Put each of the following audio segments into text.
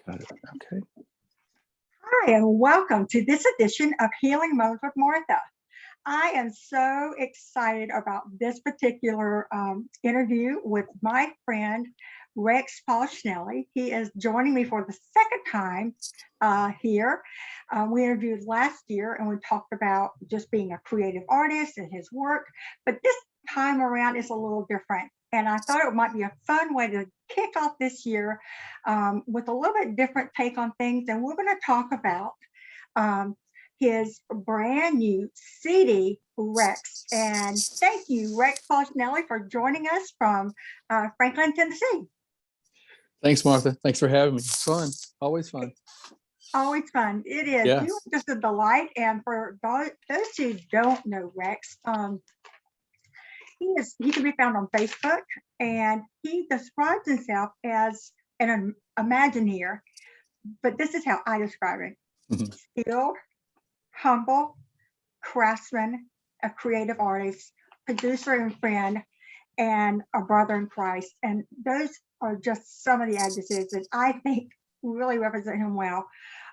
Got it. Okay. Hi, and welcome to this edition of Healing Moments with Martha. I am so excited about this particular interview with my friend Rex Paul Schnelly. He is joining me for the second time here. We interviewed last year and we talked about just being a creative artist and his work, but this time around is a little different. And I thought it might be a fun way to kick off this year with a little bit different take on things. And we're going to talk about his brand new CD, Rex. And thank you, Rex Paul Schnelly, for joining us from Franklin, Tennessee. Thanks, Martha. Thanks for having me. It's fun. Always fun. Always fun. It is. Yeah. You are just a delight. And for those who don't know Rex, he can be found on Facebook, and he describes himself as an Imagineer, but this is how I describe it. Skilled, humble, craftsman, a creative artist, producer and friend, and a brother in Christ. And those are just some of the adjectives that I think really represent him well.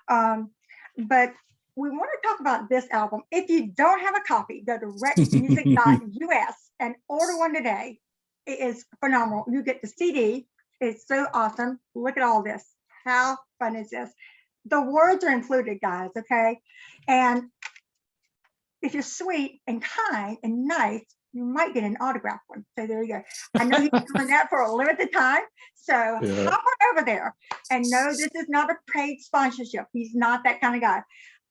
But we want to talk about this album. If you don't have a copy, go to rexmusic.us and order one today. It is phenomenal. You get the CD. It's so awesome. Look at all this. How fun is this? The words are included, guys, okay? And if you're sweet and kind and nice, you might get an autograph one. So there you go. I know he's doing that for a limited time. So hop on over there. And no, this is not a paid sponsorship. He's not that kind of guy.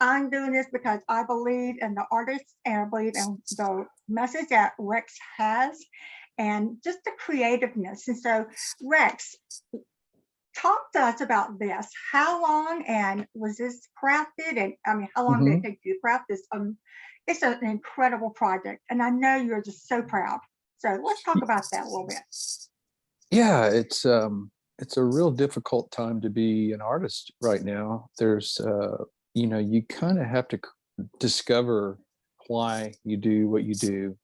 I'm doing this because I believe in the artists and I believe in the message that Rex has and just the creativeness. And so, Rex, talk to us about this. How long and was this crafted? And I mean, how long did it take you to craft this? It's an incredible project. And I know you're just so proud. So let's talk about that a little bit. Yeah, it's a real difficult time to be an artist right now. There's you kind of have to discover why you do what you do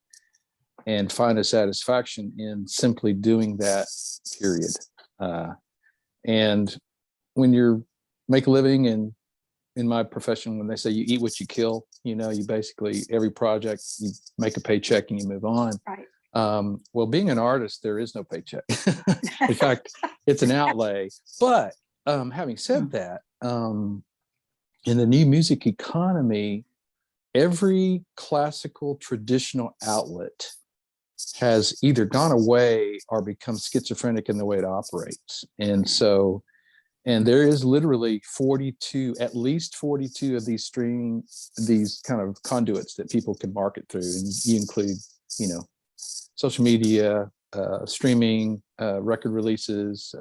and find a satisfaction in simply doing that, period. And when you're make a living, and in my profession, when they say you eat what you kill, you basically, every project, you make a paycheck and you move on. Right. Well, being an artist, there is no paycheck. In fact, it's an outlay. But having said that, in the new music economy, every classical traditional outlet has either gone away or become schizophrenic in the way it operates. And so, and there is literally at least 42 of these kind of conduits that people can market through. And you include, social media, streaming, record releases,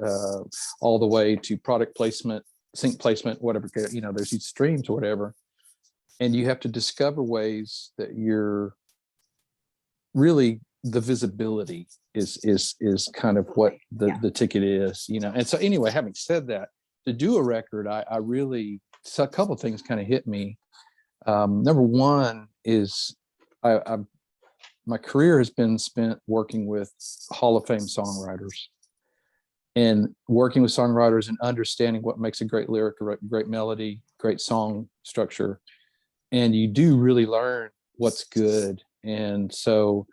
all the way to product placement, sync placement, whatever, there's these streams or whatever. And you have to discover ways that you're really, the visibility is kind of what the ticket is, And so anyway, having said that, to do a record, I really, so a couple of things kind of hit me. Number one is my career has been spent working with Hall of Fame songwriters and working with songwriters and understanding what makes a great lyric, a great melody, great song structure. And you do really learn what's good. And so,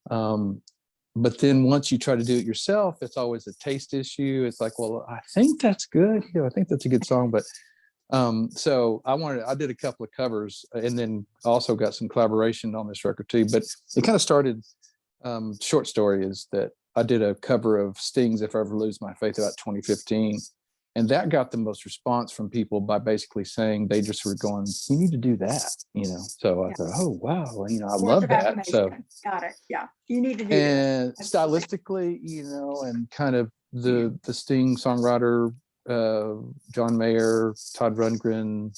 but then once you try to do it yourself, it's always a taste issue. It's like, well, I think that's good. I think that's a good song. But so I did a couple of covers and then also got some collaboration on this record too. But it kind of started, short story is that I did a cover of Sting's If I Ever Lose My Faith about 2015. And that got the most response from people by basically saying, they just were going, you need to do that, So I thought, oh, wow. I love that. So got it. Yeah. You need to do and that. Stylistically, and kind of the Sting songwriter, John Mayer, Todd Rundgren,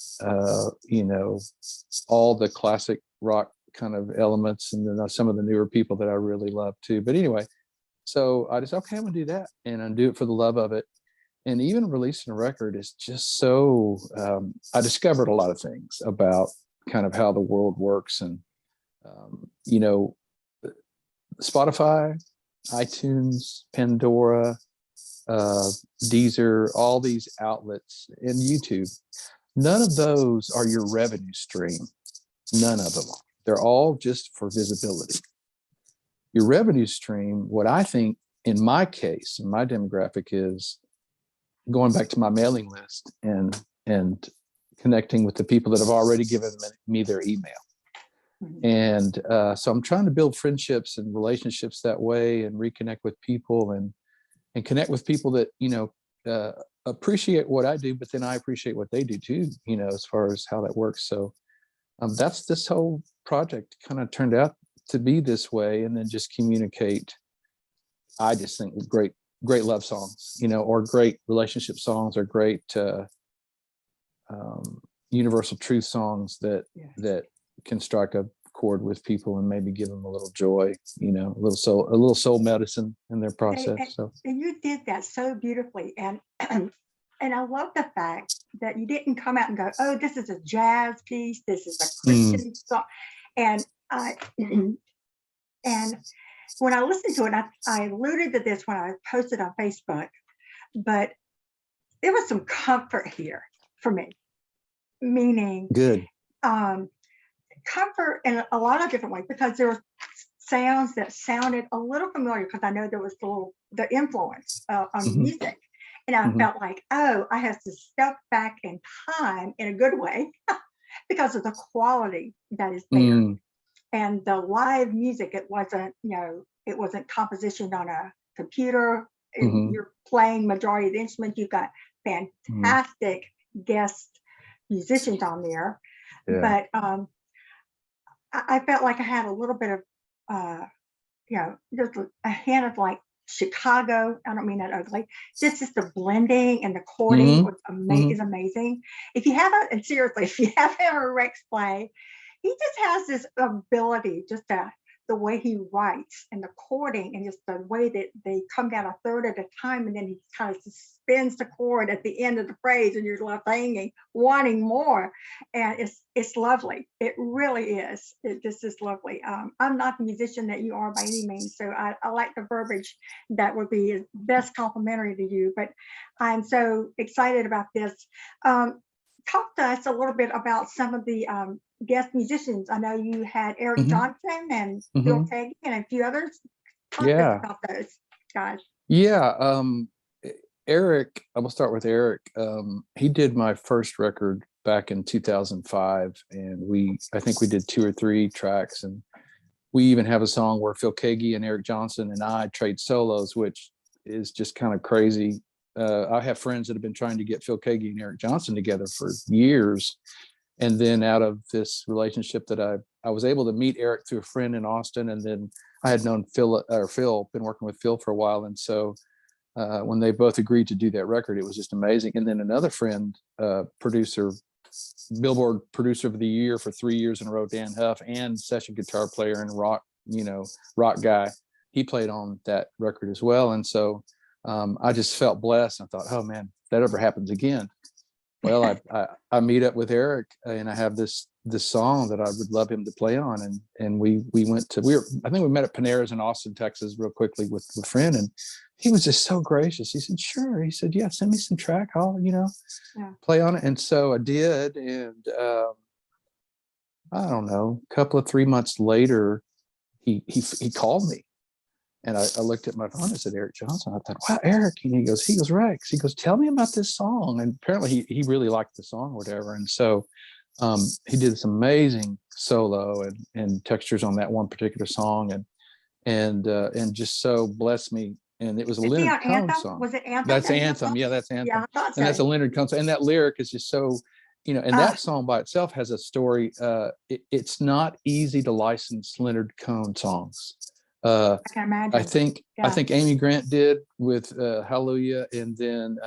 all the classic rock kind of elements, and then some of the newer people that I really love too. But anyway, so I just, okay, I'm gonna do that, and I do it for the love of it. And even releasing a record is just so, I discovered a lot of things about kind of how the world works. And, Spotify, iTunes, Pandora, Deezer, all these outlets, and YouTube. None of those are your revenue stream. None of them. They're all just for visibility. Your revenue stream, what I think in my case, in my demographic, is going back to my mailing list and connecting with the people that have already given me their email. And so I'm trying to build friendships and relationships that way, and reconnect with people and connect with people that, appreciate what I do, but then I appreciate what they do too, as far as how that works. So that's this whole project kind of turned out to be this way, and then just communicate. I just think great love songs, or great relationship songs, or great universal truth songs that can strike a chord with people and maybe give them a little joy, a little soul medicine in their process. And you did that so beautifully, and and I love the fact that you didn't come out and go, "Oh, this is a jazz piece. This is a Christian song," and and when I listened to it, I alluded to this when I posted on Facebook, but there was some comfort here for me, meaning Good. Comfort in a lot of different ways, because there were sounds that sounded a little familiar, because I know there was the influence on music, and I felt like, oh, I have to step back in time in a good way because of the quality that is there. And the live music, it wasn't composition on a computer. You're playing majority of the instruments. You've got fantastic guest musicians on there, but I felt like I had a little bit of, just a hint of like Chicago. I don't mean that ugly. Just the blending and the chording was is amazing. If you have and seriously, if you have ever Rex play, he just has this ability, the way he writes and the chording, and just the way that they come down a third at a time, and then he kind of spins the chord at the end of the phrase, and you're left hanging, wanting more. And it's lovely. It really is. It just is lovely. I'm not the musician that you are by any means, so I like the verbiage that would be best complimentary to you. But I'm so excited about this. Talk to us a little bit about some of the guest musicians. I know you had Eric Johnson and Phil Peggy and a few others. Talk to us about those guys. Yeah. Eric, I will start with Eric. He did my first record back in 2005, and I think we did 2 or 3 tracks, and we even have a song where Phil Kagi and Eric Johnson and I trade solos, which is just kind of crazy. I have friends that have been trying to get Phil Kagi and Eric Johnson together for years. And then out of this relationship that I was able to meet Eric through a friend in Austin. And then I had known Phil, been working with Phil for a while. And so when they both agreed to do that record, it was just amazing. And then another friend, producer, Billboard Producer of the Year for 3 years in a row, Dan Huff, and session guitar player and rock guy, he played on that record as well. And so I just felt blessed. I thought, oh man, if that ever happens again. Well, I meet up with Eric, and I have this song that I would love him to play on, and we I think we met at Panera's in Austin, Texas, real quickly with a friend, and he was just so gracious. He said, "Sure." He said, "Yeah, send me some track. I'll play on it." And so I did, and I don't know, a couple of 3 months later, he called me. And I looked at my phone. I said, Eric Johnson. I thought, wow, Eric. And he goes, Rex. He goes, tell me about this song. And apparently he really liked the song or whatever. And so he did this amazing solo and textures on that one particular song, and just so blessed me. And it was a Leonard Cohen song. Was it Anthem? That's Anthem. Yeah, that's Anthem. Yeah, I thought so. And that's a Leonard Cohen song. And that lyric is just so, and that song by itself has a story. It's not easy to license Leonard Cohen songs. I can imagine. I think Amy Grant did with Hallelujah, and then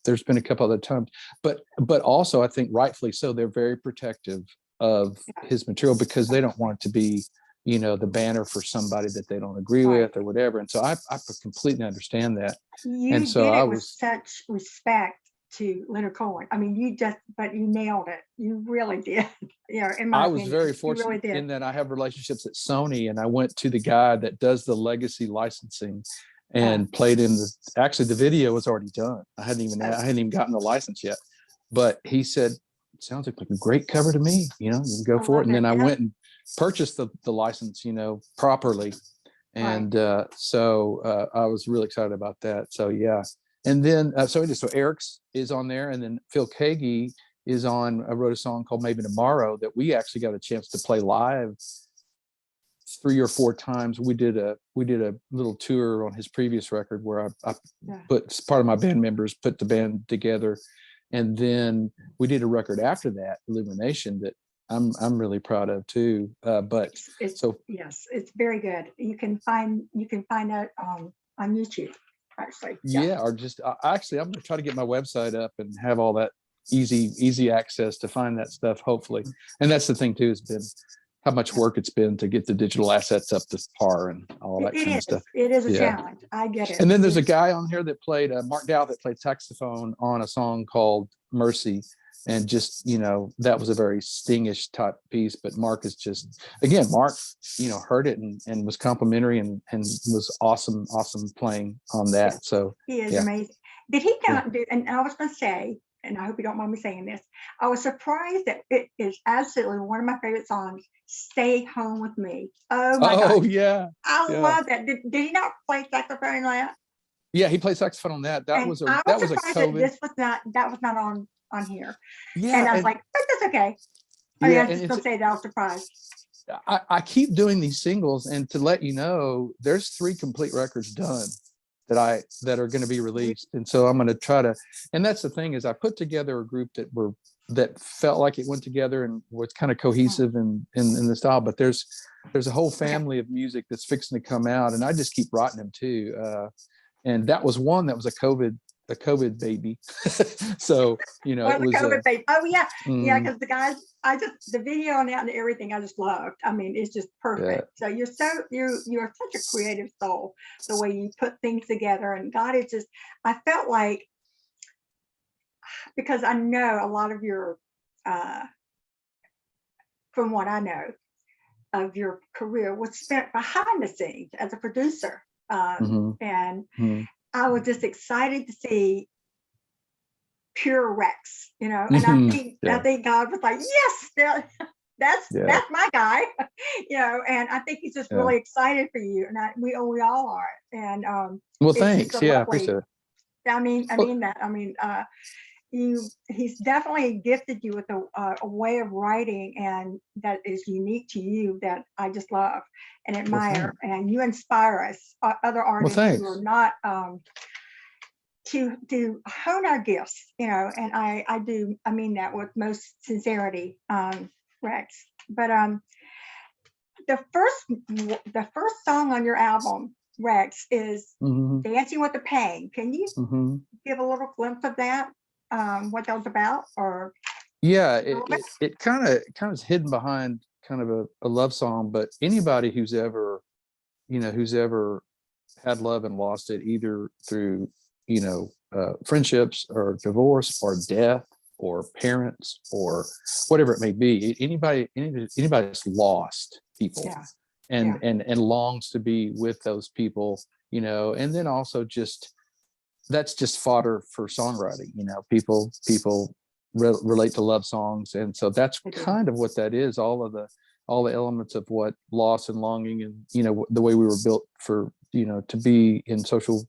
there's been a couple other times, but also I think rightfully so, they're very protective of his material, because they don't want it to be the banner for somebody that they don't agree with or whatever. And so I completely understand that. And so I was with such respect to Leonard Cohen. I mean, but you nailed it. You really did. In my opinion, I was very fortunate in that I have relationships at Sony, and I went to the guy that does the legacy licensing, and played in the, actually the video was already done. I hadn't even gotten the license yet, but he said, sounds like a great cover to me, you know, you can go for it. And then I went and purchased the license, you know, properly. And so I was really excited about that. So yeah. And then so Eric's is on there, and then Phil Kagi is on. I wrote a song called Maybe Tomorrow that we actually got a chance to play live 3 or 4 times. We did a little tour on his previous record where I put part of my band members put the band together, and then we did a record after that, Illumination, that I'm really proud of too. But yes, it's very good. You can find that on YouTube, actually. Yeah, or just actually, I'm gonna try to get my website up and have all that easy access to find that stuff, hopefully. And that's the thing too, has been how much work it's been to get the digital assets up to par and all that kind of stuff. It is a challenge. I get it. And then there's a guy on here that played Mark Dow, that played saxophone on a song called Mercy. And just, you know, that was a very Stingish type piece, but Mark is just, again, Mark, you know, heard it and was complimentary and was awesome playing on that. So he is amazing. Did he not do, and I was going to say, and I hope you don't mind me saying this, I was surprised that it is absolutely one of my favorite songs, Stay Home With Me. Oh my God. Yeah. I love that. Did he not play saxophone on that? Yeah, he played saxophone on that. That was a COVID. That was not on here. Yeah. And I was like, but that's okay. I mean, I was just gonna say that I was surprised. I keep doing these singles, and to let you know, there's 3 complete records done that are going to be released. And so I'm going to try to, and that's the thing, is I put together a group that felt like it went together and was kind of cohesive in the style, but there's a whole family of music that's fixing to come out, and I just keep writing them too. And that was one that was a COVID baby. So, you know, it was COVID baby. Oh yeah. Yeah, because the guys, the video on that and everything I just loved. I mean, it's just perfect. So you're such a creative soul, the way you put things together. And God, it's just, I felt like, because I know a lot of your from what I know of your career was spent behind the scenes as a producer. And I was just excited to see pure Rex, you know, and I think God was like, yes, that's my guy, you know, and I think he's just really excited for you, and we all are. And well, thanks. Yeah, I appreciate it. I mean that. I mean, he's definitely gifted you with a way of writing, and that is unique to you, that I just love and admire. And you inspire us, other artists who are not, to hone our gifts, you know. And I mean that with most sincerity, Rex. But the first song on your album, Rex, is Dancing with the Pain. Can you give a little glimpse of that? What that was about? Or yeah, it kind of is hidden behind kind of a love song, but anybody who's ever had love and lost it, either through, you know, friendships or divorce or death or parents or whatever it may be, anybody that's lost people and longs to be with those people, you know. And then also just, that's just fodder for songwriting, you know. People relate to love songs, and so that's kind of what that is. All the elements of what loss and longing, and, you know, the way we were built for, you know, to be in social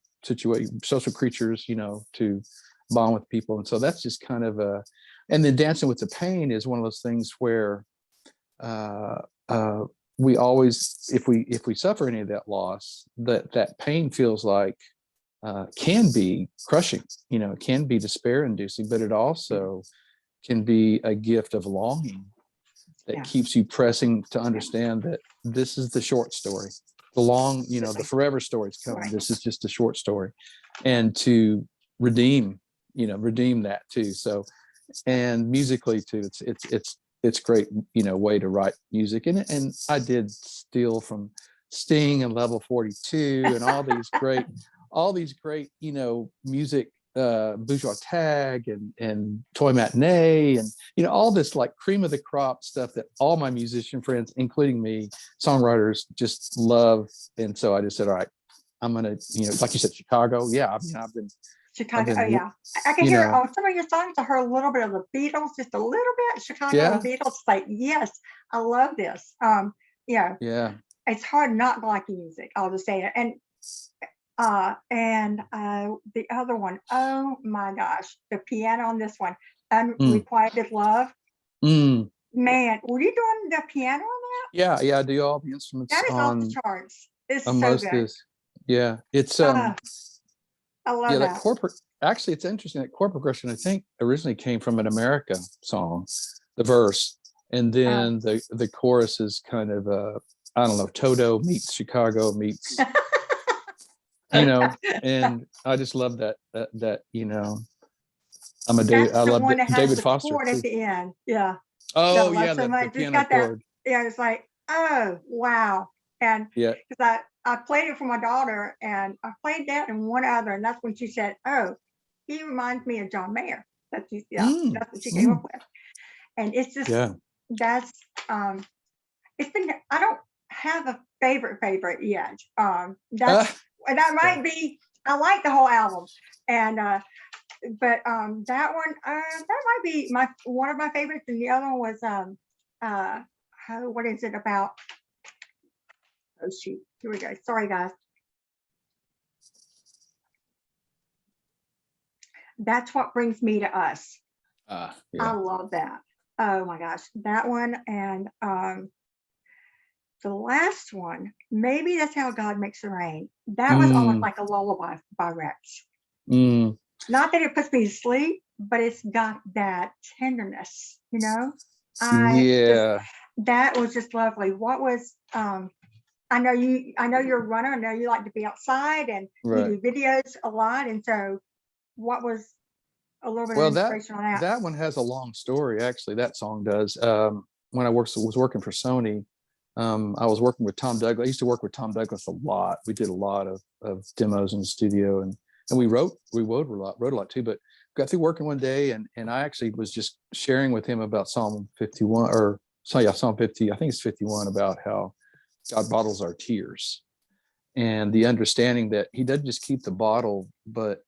creatures, you know, to bond with people. And so that's just kind of and then Dancing with the Pain is one of those things where we always, if we suffer any of that loss, that pain feels like can be crushing, you know, it can be despair inducing, but it also can be a gift of longing that keeps you pressing to understand that this is the short story. The long, you know, the forever story is coming. This is just a short story, and to redeem that too. So, and musically too, it's great, you know, way to write music. And I did steal from Sting and Level 42 and all these great, you know, music, Bourgeois Tag and Toy Matinee, and, you know, all this like cream of the crop stuff that all my musician friends, including me, songwriters, just love. And so I just said, all right, I'm gonna, like you said, Chicago. Yeah, I mean, Chicago. been, Oh yeah, I can you hear know, some of your songs. I heard a little bit of the Beatles, just a little bit. Chicago yeah, and the Beatles. Like yes, I love this. Yeah, yeah. it's hard not to like music. I'll just say it. And the other one, oh my gosh, the piano on this one, Mm, Unrequited Love. mm. Man, were you doing the piano on that? Yeah, yeah. I do all the instruments That is off the charts. It's on so most of good. this. Yeah, it's Uh, I love yeah, that that. corporate. Actually, it's interesting that chord progression, I think, originally came from an America song, the verse, and Uh, then the chorus is kind of I don't know, Toto meets Chicago meets, and I just love that. I that's the love one that has David the Foster chord at too. the end. Yeah, that I Oh love yeah, so the much. It's piano got that. chord. Yeah, it's like, oh wow. And Yeah. because I played it for my daughter, and I played that and one other, and that's when she said, "Oh, he reminds me of John Mayer." Yeah, Mm, that's what she came up mm, with. And it's just yeah. that's it's been. I don't have a favorite yet. Ah, That yeah. might be. I like the whole album, and but that one that might be my one of my favorites, and the other one was what is it about? Oh shoot, here we go. Sorry guys. That's what brings me to us. I Yeah. love that. Oh my gosh, that one and the last one. Maybe that's how God makes the rain. That was almost Mm, like a lullaby by Rex. mm, Not that it puts me to sleep, but it's got that tenderness. I just yeah. that was just lovely. What was I know you're a runner. I know you like to be outside and you Right. do videos a lot. And so what was a little bit of Well, that inspiration on that? that one has a long story. Actually, that song does. When I was working for Sony, I was working with Tom Douglas. I used to work with Tom Douglas a lot. We did a lot of demos in the studio, and we wrote a lot too. But got through working one day, and I actually was just sharing with him about Psalm 51 or so yeah, Psalm 50. I think it's 51 about how God bottles our tears and the understanding that he doesn't just keep the bottle, but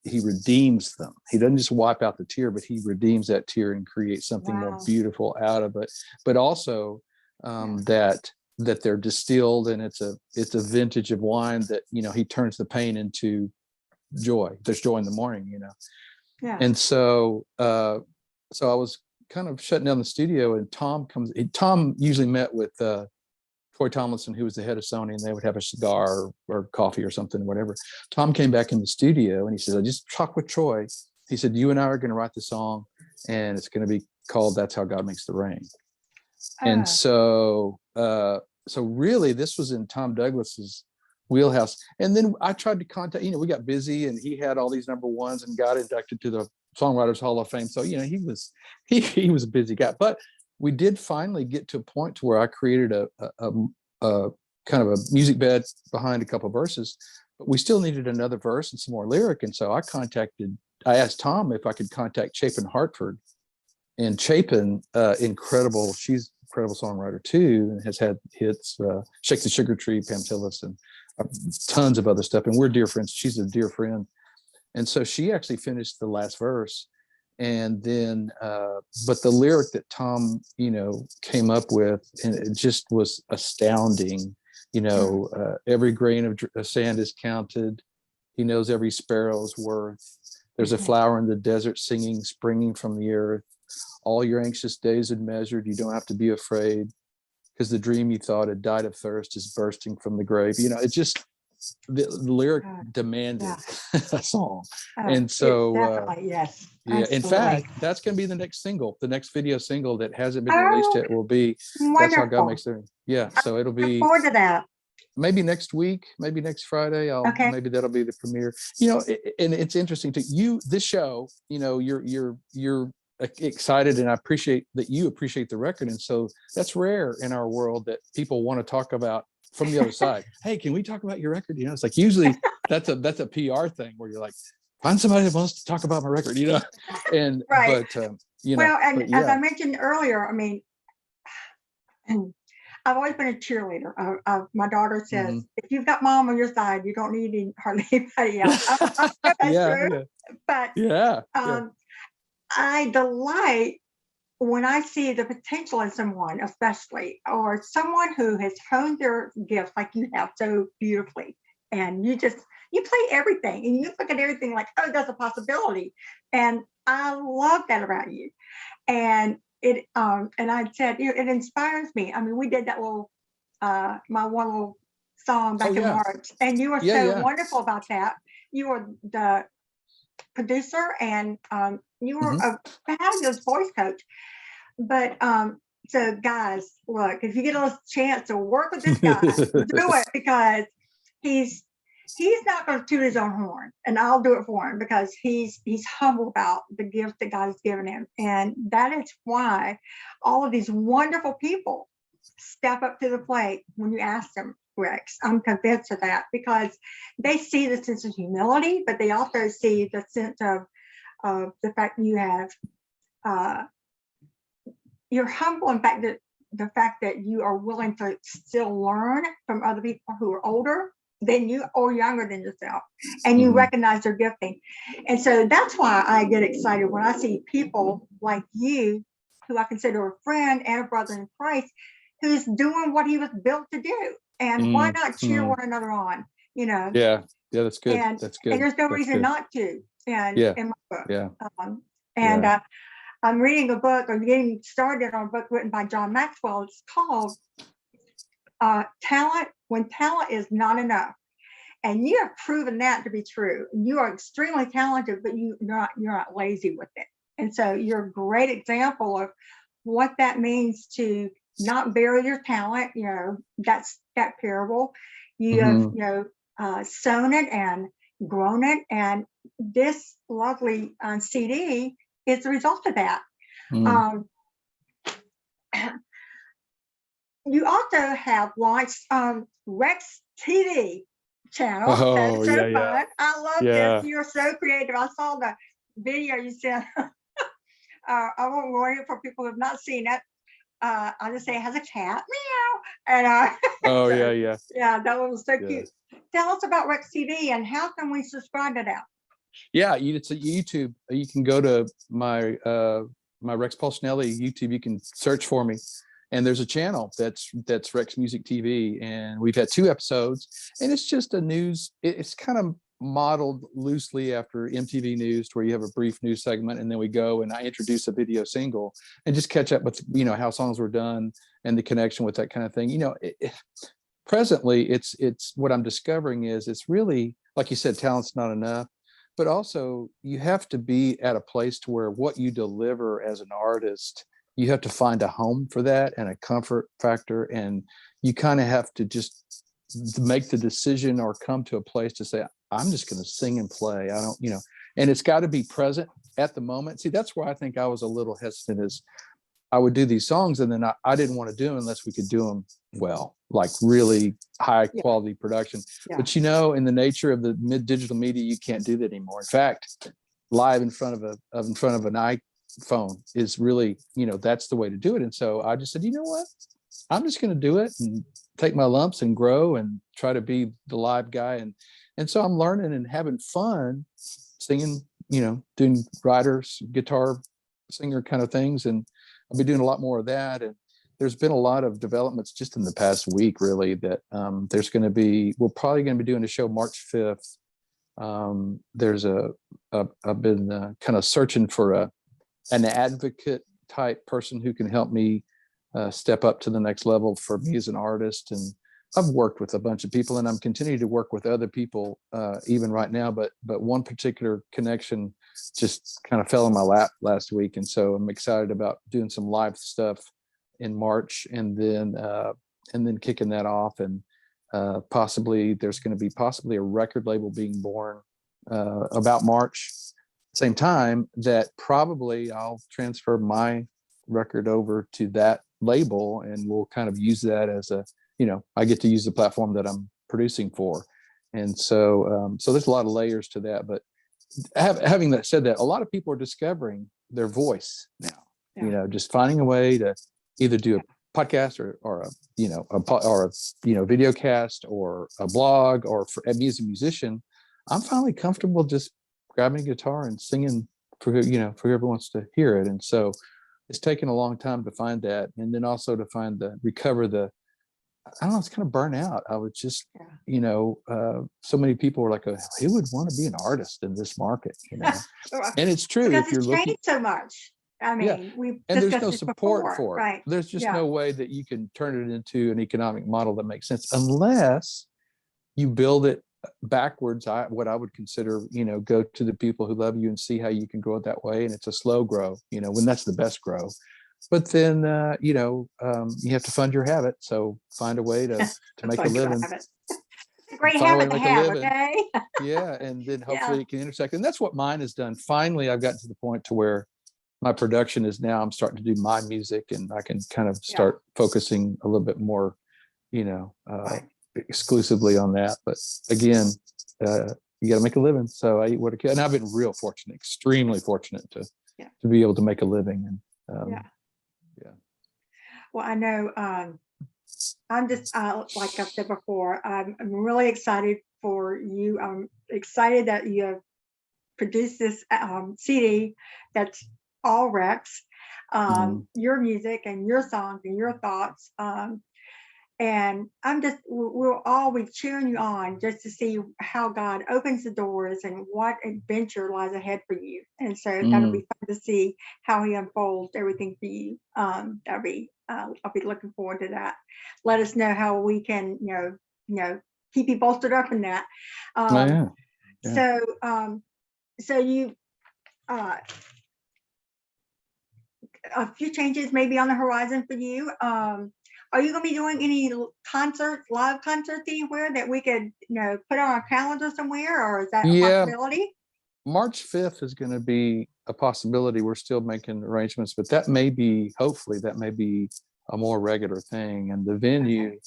he redeems them. He doesn't just wipe out the tear, but he redeems that tear and creates something more Wow. beautiful out of it. But also that they're distilled, and it's a vintage of wine that he turns the pain into joy. There's joy in the morning. Yeah. And so I was kind of shutting down the studio, and Tom usually met with Troy Tomlinson, who was the head of Sony, and they would have a cigar or coffee or something, whatever. Tom came back in the studio and he said, I just talked with Troy. He said, you and I are going to write the song, and it's going to be called That's How God Makes the Rain. And so really this was in Tom Douglas's wheelhouse. And then I tried to contact, we got busy, and he had all these number ones and got inducted to the Songwriters Hall of Fame. So, he was a busy guy, but we did finally get to a point to where I created a kind of a music bed behind a couple of verses, but we still needed another verse and some more lyric. And so I asked Tom if I could contact Chapin Hartford, and Chapin, incredible. She's an incredible songwriter too, and has had hits, Shake the Sugar Tree, Pantelis, and tons of other stuff. And we're dear friends. She's a dear friend. And so she actually finished the last verse. And then but the lyric that Tom came up with, and it just was astounding. Every grain of sand is counted. He knows every sparrow's worth. There's a flower in the desert singing, springing from the earth. All your anxious days are measured. You don't have to be afraid, because the dream you thought had died of thirst is bursting from the grave. It's just the lyric demanded a song. And so definitely, yes. yeah, in Absolutely. fact, that's going to be the next single. The next video single that hasn't been released Oh, yet will be That's How God wonderful. Makes the. Yeah, so it'll Look be forward to that. maybe next week, maybe next Friday. Okay. Maybe that'll be the premiere. And it's interesting to you. This show, you're excited, and I appreciate that you appreciate the record. And so that's rare in our world, that people want to talk about from the other side. Hey, can we talk about your record? It's like usually that's a PR thing where you're like, find somebody that wants to talk about my record, and right. but Well, and but as I yeah. mentioned earlier, I mean, I've always been a cheerleader. My daughter says, Mhm. if you've got mom on your side, you don't need hardly anybody else. I don't know if that's Yeah, true, yeah, but yeah, yeah. um, I delight when I see the potential in someone, especially, or someone who has honed their gifts like you have so beautifully. And you play everything and you look at everything like, oh, that's a possibility. And I love that about you. And and I said, it inspires me. I mean, we did that little my one little song Oh back in yeah, March, and you were yeah, so yeah. wonderful about that. You were the producer, and you were Hmm. a fabulous voice coach. But so guys, look, if you get a chance to work with this guy, do it, because he's he's not going to toot his own horn, and I'll do it for him, because he's humble about the gift that God has given him, and that is why all of these wonderful people step up to the plate when you ask them. Rex, I'm convinced of that, because they see the sense of humility, but they also see the sense of the fact that you have uh, you're humble. In fact, that the fact that you are willing to still learn from other people who are older than you or younger than yourself, and you Hmm. recognize their gifting. And so that's why I get excited when I see people like you, who I consider a friend and a brother in Christ, who's doing what he was built to do. And why not cheer Hmm. one another on, you know? Yeah, yeah. That's good. And That's and good. there's no That's reason good. not to. And Yeah, in my book, yeah, um, and yeah. I'm reading a book, or getting started on a book written by John Maxwell. It's called Talent When Talent Is Not Enough. And you have proven that to be true. You are extremely talented, but you're not lazy with it. And so you're a great example of what that means to not bury your talent. You know, that's that parable. You have, Hmm. sown it and grown it. And this lovely CD is the result of that. Hmm. Um, you also have launched Rex TV channel. That Oh is so yeah, yeah, fun. I love this. yeah. You're so creative. I saw the video you sent. I won't ruin it for people who have not seen it. I'll just say it has a cat, meow, and Oh so, yeah, yeah, yeah, that one was so yeah. cute. Tell us about Rex TV and how can we subscribe to that? Yeah, it's a YouTube. You can go to my Rex Paul Snelly YouTube. You can search for me, and there's a channel that's Rex Music TV, and we've had 2 episodes, and it's just a news. It's kind of modeled loosely after MTV News, where you have a brief news segment, and then we go and I introduce a video single and just catch up with how songs were done and the connection with that kind of thing. Presently, it's what I'm discovering is it's really, like you said, talent's not enough, but also you have to be at a place to where what you deliver as an artist, you have to find a home for that and a comfort factor, and you kind of have to just make the decision or come to a place to say, I'm just going to sing and play. I don't, and it's got to be present at the moment. See, that's where I think I was a little hesitant, is I would do these songs and then I didn't want to do them unless we could do them well, like really high Yeah, quality production. yeah, But in the nature of the mid digital media, you can't do that anymore. In fact, live in front of an iPhone is really, that's the way to do it. And so I just said, you know what? I'm just going to do it and take my lumps and grow and try to be the live guy. And so I'm learning and having fun singing, doing writers, guitar, singer kind of things. And I'll be doing a lot more of that. And there's been a lot of developments just in the past week, really, that we're probably going to be doing a show March 5th. I've been kind of searching for an advocate type person who can help me step up to the next level for me as an artist. And I've worked with a bunch of people, and I'm continuing to work with other people even right now. But one particular connection just kind of fell in my lap last week, and so I'm excited about doing some live stuff in March, and then kicking that off, and possibly there's going to be possibly a record label being born about March. Same time that probably I'll transfer my record over to that label, and we'll kind of use that as I get to use the platform that I'm producing for. And so there's a lot of layers to that. But having that said, that a lot of people are discovering their voice now, yeah, just finding a way to either do a podcast or a video cast or a blog or for me as a musician, I'm finally comfortable just grabbing a guitar and singing for whoever wants to hear it. And so it's taken a long time to find that, and then also to recover the, I don't know, it's kind of burnout. I was just, so many people were like, who would want to be an artist in this market, And it's true. Because if you're it's looking, changed so much. I yeah, mean, we've and there's discussed no this support before, for it. right? There's just Yeah. no way that you can turn it into an economic model that makes sense unless you build it backwards. What I would consider, go to the people who love you and see how you can grow it that way. And it's a slow grow, when that's the best grow. But then, you have to fund your habit. So find a way to make a living. It's a great Find a way habit to to make a have, living. okay? Yeah, and then Yeah. hopefully it can intersect. And that's what mine has done. Finally, I've gotten to the point to where my production is now I'm starting to do my music, and I can kind of start focusing a little bit more, Right. exclusively on that. But again, you got to make a living. So I eat what I can. And I've been real fortunate, extremely fortunate to be able to make a living. And yeah. Well, I know I'm just, like I've said before, I'm really excited for you. I'm excited that you have produced this CD that's all Rex, your music and your songs and your thoughts. And we'll all be cheering you on just to see how God opens the doors and what adventure lies ahead for you. And so that'll be fun to see how he unfolds everything for you. I'll be looking forward to that. Let us know how we can, keep you bolstered up in that. So you, a few changes maybe on the horizon for you. Are you going to be doing any live concerts anywhere that we could, put on our calendar somewhere, or is that a possibility? March 5th is going to be a possibility. We're still making arrangements, but hopefully that may be a more regular thing. And the venue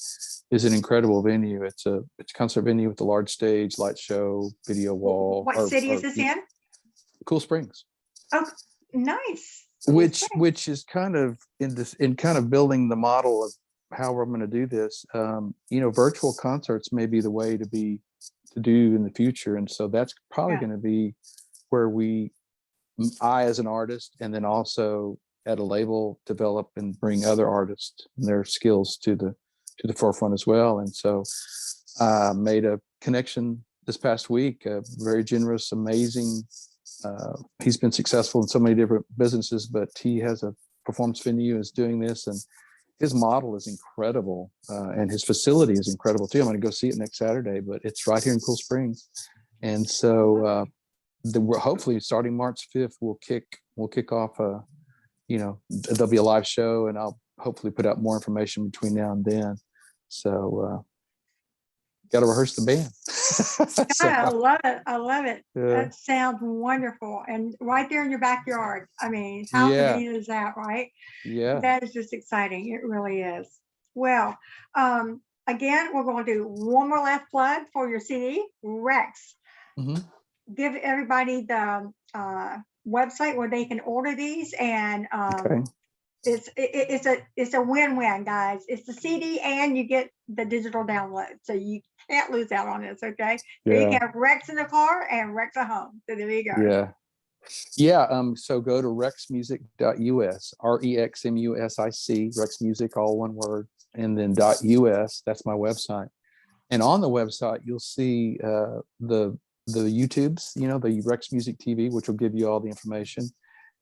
is an incredible venue. It's a concert venue with a large stage, light show, video wall. What city is this in? Cool Springs. Oh, nice. Which is kind of in building the model of how we're going to do this. Virtual concerts may be the way to do in the future. And so that's probably going to be where I as an artist, and then also at a label, develop and bring other artists and their skills to the forefront as well. And so made a connection this past week, a very generous, amazing, he's been successful in so many different businesses, but he has a performance venue, is doing this, and his model is incredible, and his facility is incredible too. I'm going to go see it next Saturday, but it's right here in Cool Springs. And so we're hopefully starting March 5th, we'll kick off there'll be a live show, and I'll hopefully put out more information between now and then. So got to rehearse the band. So, I love it. I love it. Yeah. That sounds wonderful. And right there in your backyard. I mean, how convenient is that, right? Yeah. That is just exciting. It really is. Well, again, we're going to do one more last plug for your CD, Rex. Give everybody the website where they can order these, and it's a win-win, guys. It's the CD and you get the digital download, so you can't lose out on this. Okay, so you can have Rex in the car and Rex at home. So there you go. So go to rexmusic.us, REXMUSIC, Rex Music, all one word, and then .us. That's my website. And on the website, you'll see the YouTubes, the Rex Music TV, which will give you all the information.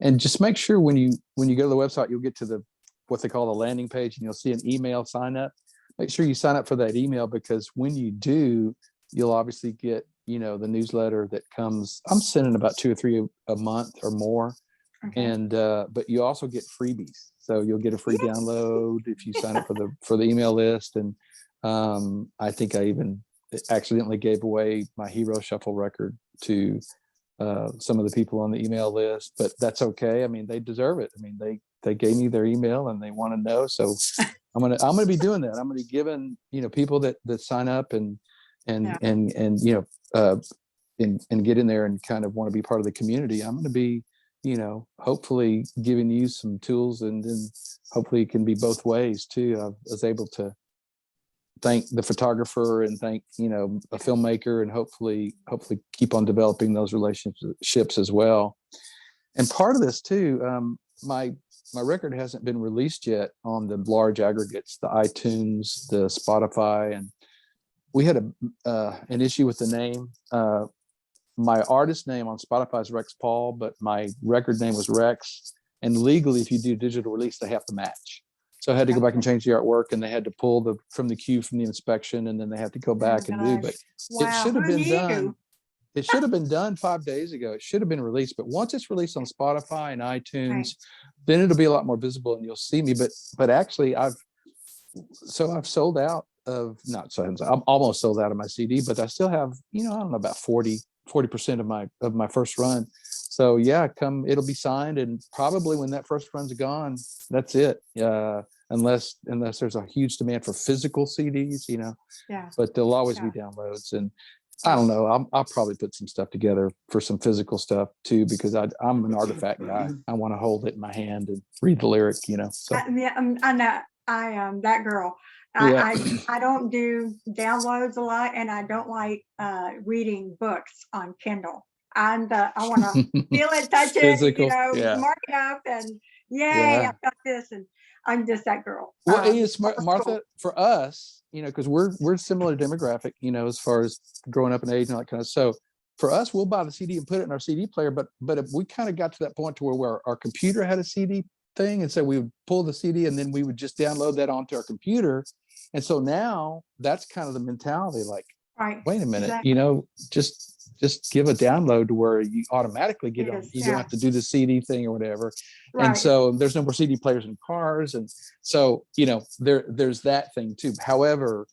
And just make sure when you go to the website, you'll get to what they call the landing page, and you'll see an email sign up. Make sure you sign up for that email, because when you do, you'll obviously get, the newsletter that comes. I'm sending about 2 or 3 a month or more. Okay. And but you also get freebies. So you'll get a free download if you sign up for the email list. And I think I even accidentally gave away my Hero Shuffle record to some of the people on the email list, but that's okay. I mean, they deserve it. I mean, they gave me their email and they want to know. So I'm gonna be doing that. I'm gonna be giving people that sign up and get in there and kind of want to be part of the community. I'm gonna be hopefully giving you some tools, and then hopefully it can be both ways too. I was able to thank the photographer and thank, you know, a filmmaker, and hopefully keep on developing those relationships as well. And part of this too, my record hasn't been released yet on the large aggregates, the iTunes, the Spotify, and we had an issue with the name. My artist name on Spotify is Rex Paul, but my record name was Rex. And legally, if you do digital release, they have to match. So I had to go back and change the artwork, and they had to pull from the queue from the inspection, and then they had to go back and do. But wow. it should have Who been done. knew? It should have been done 5 days ago. It should have been released. But once it's released on Spotify and iTunes, then it'll be a lot more visible, and you'll see me. But actually, I've sold out of, not so I'm almost sold out of my CD, but I still have, you know, I don't know, about 40% of my first run. So yeah, it'll be signed, and probably when that first run's gone, that's it. Unless there's a huge demand for physical CDs, you know. Yeah. But there'll always be downloads, and I don't know. I'll probably put some stuff together for some physical stuff too, because I'm an artifact guy. I want to hold it in my hand and read the lyric, you know. So I know I am that girl. yeah. I don't do downloads a lot, and I don't like reading books on Kindle. I want to feel it, touch it, Physical, you know, yeah. mark it up, and yay, Yeah. I've got this, and I'm just that girl. Well, it's old Martha, school. for us, you know, because we're similar demographic, you know, as far as growing up in age and all that kind of. So for us, we'll buy the CD and put it in our CD player. But if we kind of got to that point to where our computer had a CD thing, and so we would pull the CD and then we would just download that onto our computer. And so now that's kind of the mentality, like, Right. wait a minute, Exactly. you know, just give a download to where you automatically get on. You don't have to do the CD thing or whatever. Right. And so there's no more CD players in cars. And so, you know, there's that thing too. However,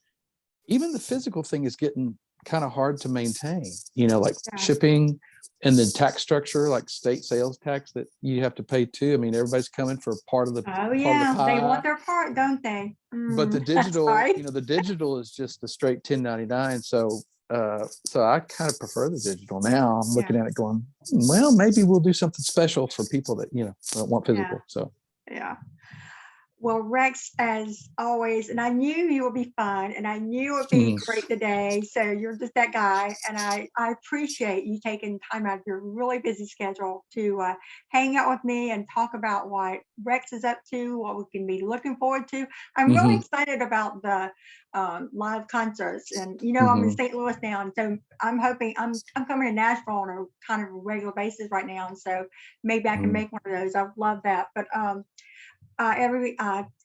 even the physical thing is getting kind of hard to maintain, you know, like shipping, and then tax structure, like state sales tax that you have to pay too. I mean, everybody's coming for part of the Oh yeah, the they want their part, don't they? but the digital, right. you know, the digital is just a straight 1099. So I kind of prefer the digital now. I'm looking at it going, well, maybe we'll do something special for people that, you know, don't want physical. So yeah. Well, Rex, as always, and I knew you would be fun, and I knew it would be great today. So you're just that guy, and I appreciate you taking time out of your really busy schedule to hang out with me and talk about what Rex is up to, what we can be looking forward to. I'm really excited about the live concerts, and you know, I'm in St. Louis now, and so I'm hoping I'm coming to Nashville on a kind of a regular basis right now, and so maybe I can make one of those. I would love that, but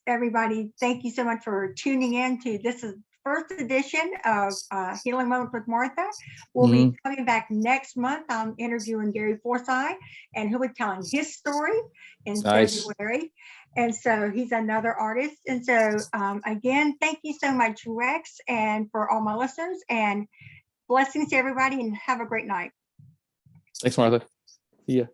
everybody, thank you so much for tuning in to this is first edition of Healing Moments with Martha. We'll be coming back next month. I'm interviewing Gary Forsyth, and he'll be telling his story in February. And so he's another artist. And so again, thank you so much, Rex, and for all my listeners, and blessings to everybody, and have a great night. Thanks, Martha. See ya.